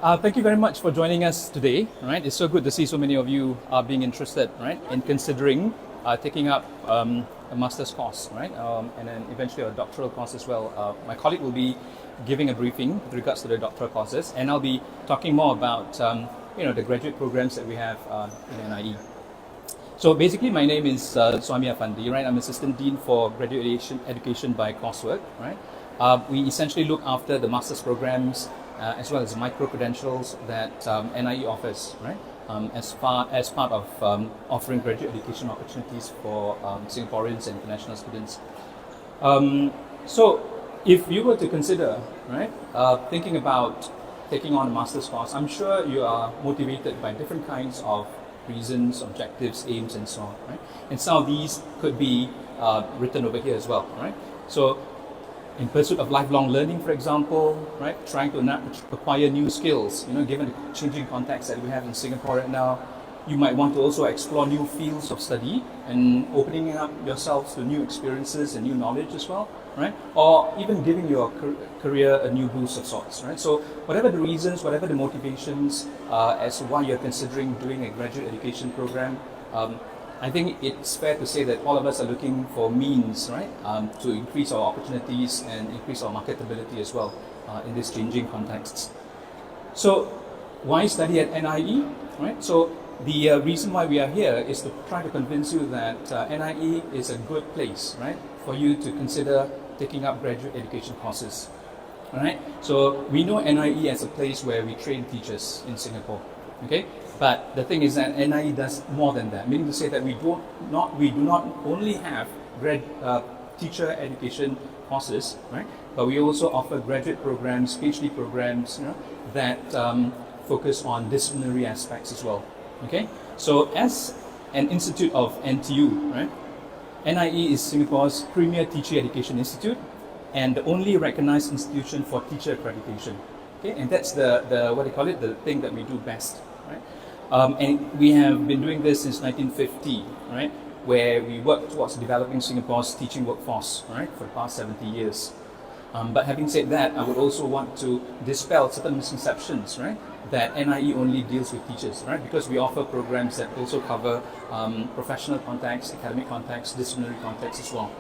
Thank you very much for joining us today. Right, it's so good to see so many of you are being interested, right, in considering taking up a master's course, right, and then eventually a doctoral course as well. My colleague will be giving a briefing with regards to the doctoral courses, and I'll be talking more about the graduate programs that we have in NIE. So basically, my name is Suhaimi Afandi, right? I'm Assistant Dean for Graduate Education by Coursework, right? We essentially look after the master's programs as well as micro-credentials that NIE offers, right? As part of offering graduate education opportunities for Singaporeans and international students. So if you were to consider, right, thinking about taking on a master's course, I'm sure you are motivated by different kinds of reasons, objectives, aims, and so on, right? And some of these could be written over here as well, right? So in pursuit of lifelong learning, for example, right, trying to acquire new skills, given the changing context that we have in Singapore right now, you might want to also explore new fields of study and opening up yourselves to new experiences and new knowledge as well, right? Or even giving your career a new boost of sorts, right? So whatever the reasons, whatever the motivations as to why you're considering doing a graduate education program, I think it's fair to say that all of us are looking for means, right, to increase our opportunities and increase our marketability as well in these changing contexts. So why study at NIE, right? So the reason why we are here is to try to convince you that NIE is a good place, right, for you to consider taking up graduate education courses. All right. So we know NIE as a place where we train teachers in Singapore. Okay. But the thing is that NIE does more than that, meaning to say that we do not only have teacher education courses, right? But we also offer graduate programs, PhD programs, that focus on disciplinary aspects as well. Okay, so as an institute of NTU, right, NIE is Singapore's premier teacher education institute and the only recognized institution for teacher accreditation. Okay, and that's the what they call it, the thing that we do best, right? And we have been doing this since 1950, right, where we work towards developing Singapore's teaching workforce, right, for the past 70 years. But having said that, I would also want to dispel certain misconceptions, right, that NIE only deals with teachers, right, because we offer programs that also cover professional context, academic context, disciplinary context as well.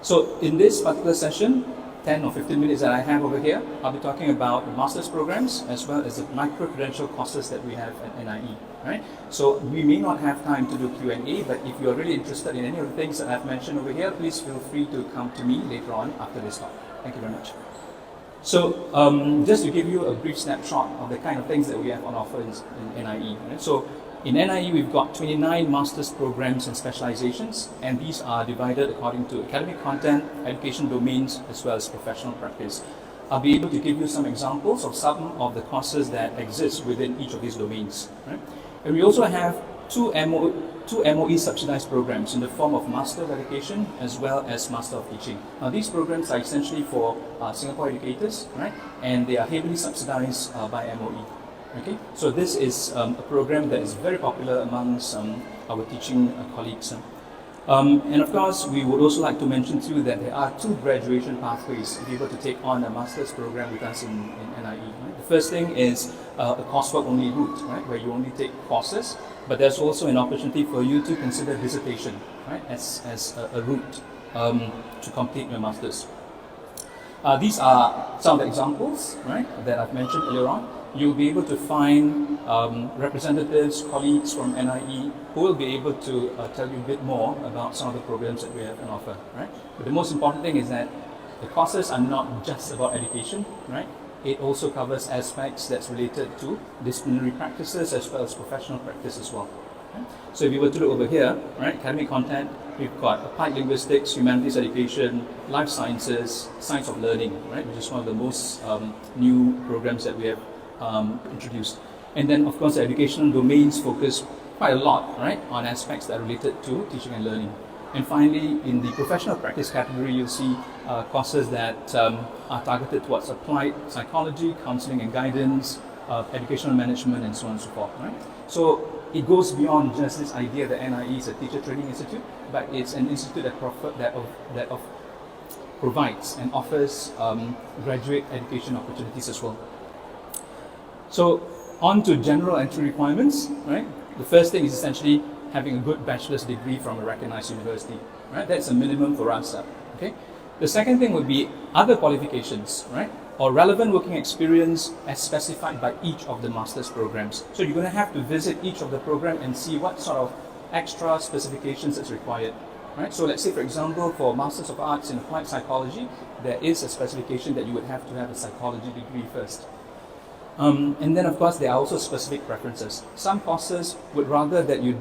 So in this particular session, 10 or 15 minutes that I have over here, I'll be talking about the master's programs as well as the micro-credential courses that we have at NIE, right? So we may not have time to do Q&A, but if you're really interested in any of the things that I've mentioned over here, please feel free to come to me later on after this talk. Thank you very much. So just to give you a brief snapshot of the kind of things that we have on offer in NIE, right? So in NIE, we've got 29 master's programs and specializations, and these are divided according to academic content, education domains, as well as professional practice. I'll be able to give you some examples of some of the courses that exist within each of these domains. Right? And we also have two MOE subsidized programs in the form of Master of Education as well as Master of Teaching. Now, these programs are essentially for Singapore educators, right? And they are heavily subsidized by MOE. Okay, so this is a program that is very popular amongst our teaching colleagues. And of course, we would also like to mention too that there are two graduation pathways if you were to take on a master's program with us in NIE. Right? The first thing is a coursework only route, right, where you only take courses, but there's also an opportunity for you to consider dissertation, right, as a route to complete your master's. These are some of the examples, right, that I've mentioned earlier on. You'll be able to find representatives, colleagues from NIE who will be able to tell you a bit more about some of the programs that we have on offer, right? But the most important thing is that the courses are not just about education, right? It also covers aspects that's related to disciplinary practices as well as professional practice as well. Right? So if you were to look over here, right, academic content, we've got applied linguistics, humanities education, life sciences, science of learning, right, which is one of the most new programs that we have introduced. And then of course the educational domains focus quite a lot, right, on aspects that are related to teaching and learning. And finally, in the professional practice category, you'll see courses that are targeted towards applied psychology, counseling and guidance, educational management, and so on and so forth, right? So it goes beyond just this idea that NIE is a teacher training institute, but it's an institute that provides and offers graduate education opportunities as well. So on to general entry requirements, right? The first thing is essentially having a good bachelor's degree from a recognized university, right? That's a minimum for us, okay? The second thing would be other qualifications, right? Or relevant working experience as specified by each of the master's programs. So you're going to have to visit each of the program and see what sort of extra specifications is required, right? So let's say, for example, for Masters of Arts in Applied Psychology, there is a specification that you would have to have a psychology degree first. And then, of course, there are also specific preferences. Some courses would rather that you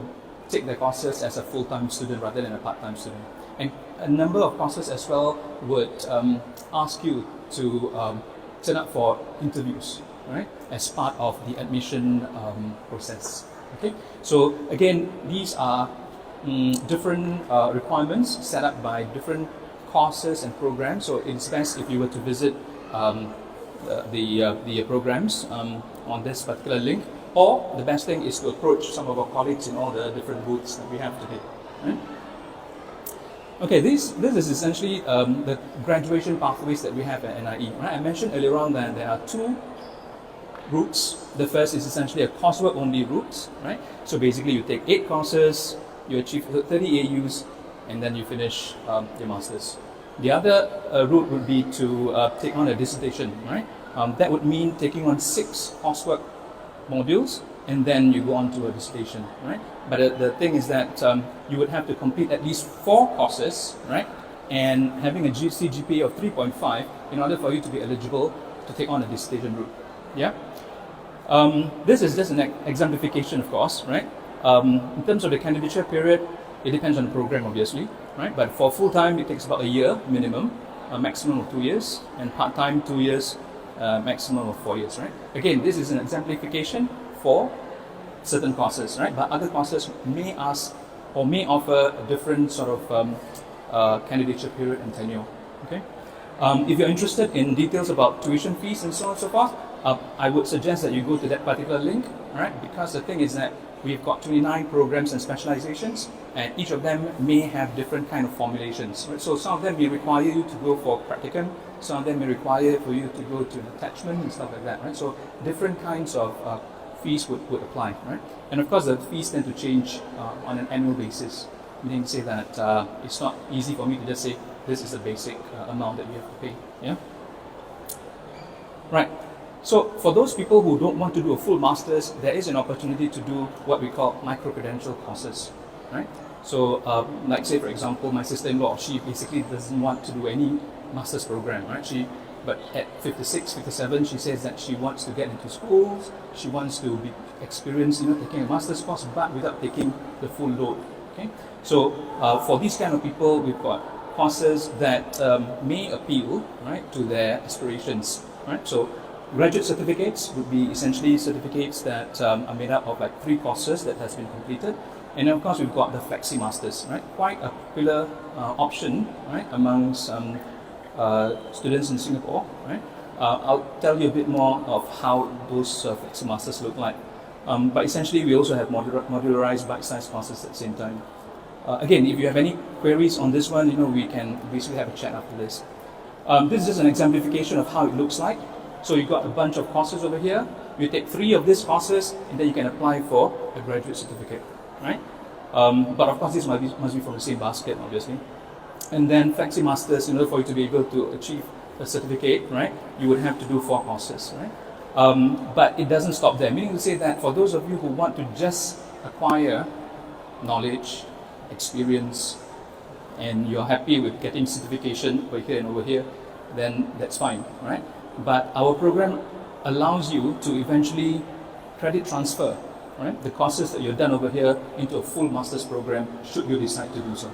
take the courses as a full-time student rather than a part-time student. And a number of courses as well would ask you to turn up for interviews, right, as part of the admission process. Okay, so again, these are different requirements set up by different courses and programs. So it's best if you were to visit the programs on this particular link, or the best thing is to approach some of our colleagues in all the different booths that we have today. Right? Okay, this is essentially the graduation pathways that we have at NIE. Right? I mentioned earlier on that there are two routes. The first is essentially a coursework only route, right? So basically you take 8 courses, you achieve 30 AUs, and then you finish your masters. The other route would be to take on a dissertation, right? That would mean taking on 6 coursework modules, and then you go on to a dissertation, right? But the thing is that you would have to complete at least 4 courses, right? And having a CGPA of 3.5 in order for you to be eligible to take on a dissertation route. Yeah. This is just an exemplification, of course, right? In terms of the candidature period, it depends on the program, obviously, right? But for full-time, it takes about a year minimum, a maximum of 2 years, and part-time 2 years, maximum of 4 years, right? Again, this is an exemplification for certain courses, right? But other courses may ask or may offer a different sort of candidature period and tenure, okay? If you're interested in details about tuition fees and so on and so forth, I would suggest that you go to that particular link, right? Because the thing is that we've got 29 programs and specializations, and each of them may have different kind of formulations, right? So some of them may require you to go for practicum, some of them may require for you to go to an attachment and stuff like that, right? So different kinds of fees would apply, right? And of course, the fees tend to change on an annual basis, meaning to say that it's not easy for me to just say this is the basic amount that you have to pay. Yeah. Right. So for those people who don't want to do a full master's, there is an opportunity to do what we call micro-credential courses, right? So like say for example, my sister-in-law, she basically doesn't want to do any master's program, right? But at 56, 57, she says that she wants to get into schools, she wants to be experienced, taking a master's course, but without taking the full load, okay? So for these kind of people, we've got courses that may appeal, right, to their aspirations, right? So graduate certificates would be essentially certificates that are made up of like 3 courses that has been completed. And then of course we've got the Flexi Masters, right? Quite a popular option, right, amongst students in Singapore, right? I'll tell you a bit more of how those Flexi Masters look like. But essentially we also have modularized bite-sized courses at the same time. Again, if you have any queries on this one, we can basically have a chat after this. This is just an exemplification of how it looks like. So you've got a bunch of courses over here. You take 3 of these courses, and then you can apply for a graduate certificate, right? But of course, this must be from the same basket, obviously. And then Flexi Masters, in order for you to be able to achieve a certificate, right, you would have to do 4 courses, right? But it doesn't stop there, meaning to say that for those of you who want to just acquire knowledge, experience, and you're happy with getting certification over here and over here, then that's fine, right? But our program allows you to eventually credit transfer, right, the courses that you've done over here into a full master's program should you decide to do so.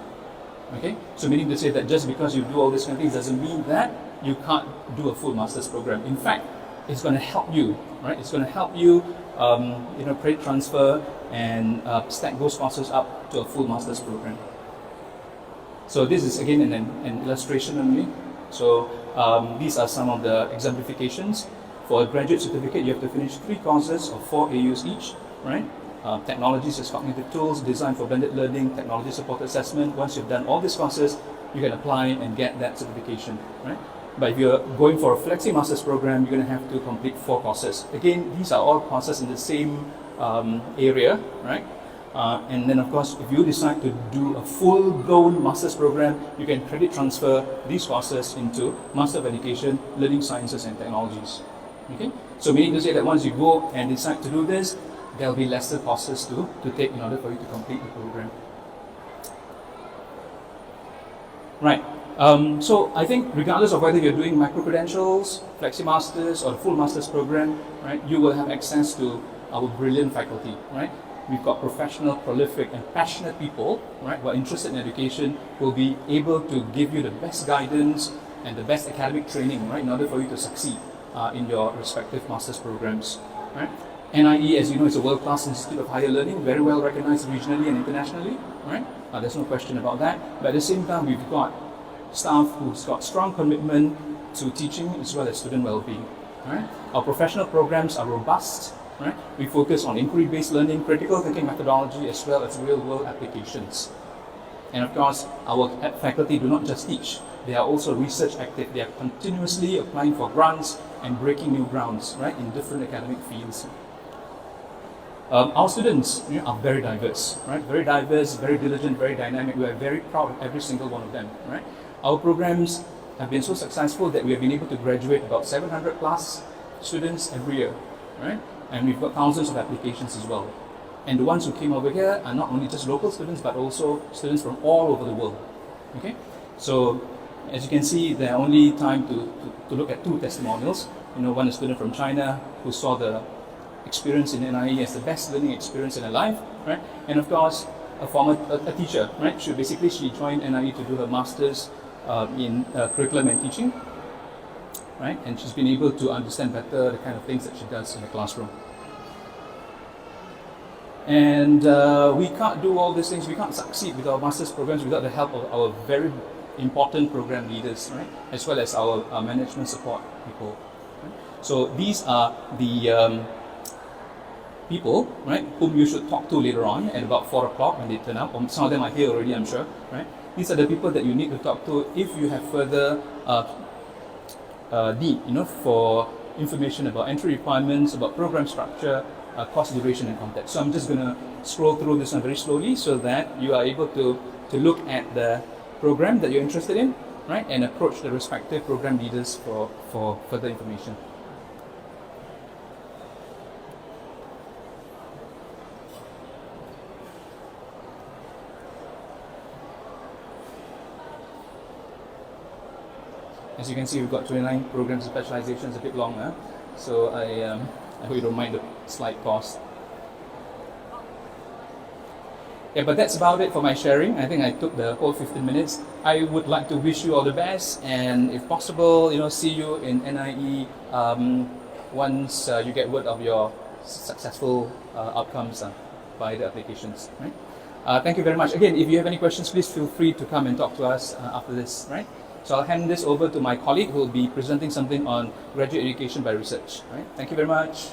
Okay, so meaning to say that just because you do all these kind of things doesn't mean that you can't do a full master's program. In fact, it's going to help you, right? It's going to help you, credit transfer and stack those courses up to a full master's program. So this is again an illustration only. So these are some of the exemplifications. For a graduate certificate, you have to finish 3 courses of 4 AUs each, right? Technologies as cognitive tools, design for blended learning, technology supported assessment. Once you've done all these courses, you can apply and get that certification, right? But if you're going for a Flexi Masters program, you're going to have to complete 4 courses. Again, these are all courses in the same area, right? And then of course, if you decide to do a full-blown Masters program, you can credit transfer these courses into Master of Education, Learning Sciences and Technologies. Okay? So meaning to say that once you go and decide to do this, there'll be lesser courses to take in order for you to complete the program. Right. So I think regardless of whether you're doing micro-credentials, Flexi Masters or the full Masters program, right, you will have access to our brilliant faculty, right? We've got professional, prolific and passionate people, right, who are interested in education, who will be able to give you the best guidance and the best academic training, right, in order for you to succeed in your respective Masters programs, right? NIE, as you know, is a world-class institute of higher learning, very well recognized regionally and internationally, right? There's no question about that. But at the same time, we've got staff who's got strong commitment to teaching as well as student well-being, right? Our professional programs are robust, right? We focus on inquiry-based learning, critical thinking methodology, as well as real-world applications. And of course, our faculty do not just teach, they are also research active. They are continuously applying for grants and breaking new grounds, right, in different academic fields. Our students are very diverse, right? Very diverse, very diligent, very dynamic. We are very proud of every single one of them, right? Our programs have been so successful that we have been able to graduate about 700 plus students every year, right? And we've got thousands of applications as well. And the ones who came over here are not only just local students, but also students from all over the world, okay? So, as you can see, there are only time to look at 2 testimonials. You know, one a student from China who saw the experience in NIE as the best learning experience in her life, right? And of course, a teacher, right? She joined NIE to do her master's in curriculum and teaching, right? And she's been able to understand better the kind of things that she does in the classroom. And we can't do all these things, we can't succeed with our master's programs without the help of our very important program leaders, right? As well as our management support people. Right? So these are the people, right, whom you should talk to later on at about 4 o'clock when they turn up. Some of them are here already, I'm sure, right? These are the people that you need to talk to if you have further need, for information about entry requirements, about program structure, course duration and content. So I'm just going to scroll through this one very slowly so that you are able to look at the program that you're interested in, right, and approach the respective program leaders for further information. As you can see, we've got 29 programs and specializations, a bit longer. So I hope you don't mind the slight pause. Yeah, but that's about it for my sharing. I think I took the whole 15 minutes. I would like to wish you all the best, and if possible, see you in NIE once you get word of your successful outcomes by the applications. Right? Thank you very much. Again, if you have any questions, please feel free to come and talk to us after this. Right? So I'll hand this over to my colleague who will be presenting something on graduate education by research. Right? Thank you very much.